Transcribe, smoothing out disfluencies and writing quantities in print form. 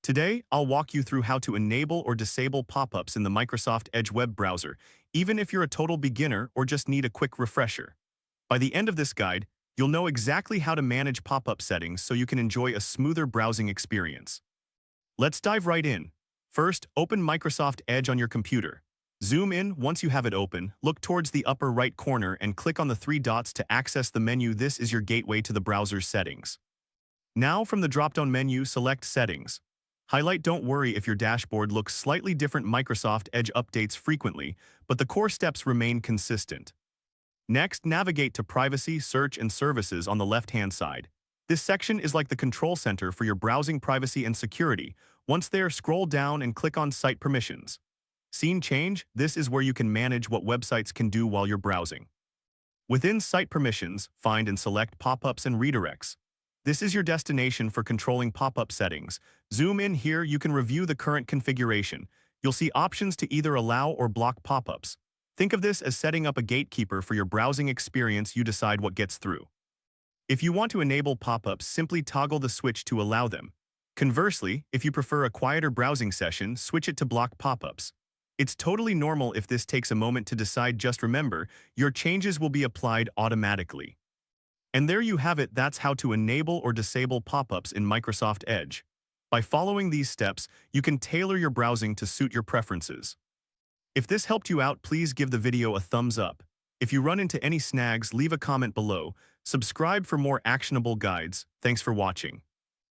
Today, I'll walk you through how to enable or disable pop-ups in the Microsoft Edge web browser, even if you're a total beginner or just need a quick refresher. By the end of this guide, you'll know exactly how to manage pop-up settings so you can enjoy a smoother browsing experience. Let's dive right in. First, open Microsoft Edge on your computer. Zoom in once you have it open, look towards the upper right corner and click on the three dots to access the menu. This is your gateway to the browser's settings. Now from the drop-down menu, select Settings. Highlight Don't worry if your dashboard looks slightly different. Microsoft Edge updates frequently, but the core steps remain consistent. Next, navigate to Privacy, Search, and Services on the left-hand side. This section is like the control center for your browsing privacy and security. Once there, scroll down and click on Site Permissions. Scene Change, this is where you can manage what websites can do while you're browsing. Within Site Permissions, find and select Pop-ups and Redirects. This is your destination for controlling pop-up settings. Zoom in here, you can review the current configuration. You'll see options to either allow or block pop-ups. Think of this as setting up a gatekeeper for your browsing experience. You decide what gets through. If you want to enable pop-ups, simply toggle the switch to allow them. Conversely, if you prefer a quieter browsing session, switch it to block pop-ups. It's totally normal if this takes a moment to decide. Just remember, your changes will be applied automatically. And there you have it. That's how to enable or disable pop-ups in Microsoft Edge. By following these steps, you can tailor your browsing to suit your preferences. If this helped you out, please give the video a thumbs up. If you run into any snags, leave a comment below. Subscribe for more actionable guides. Thanks for watching.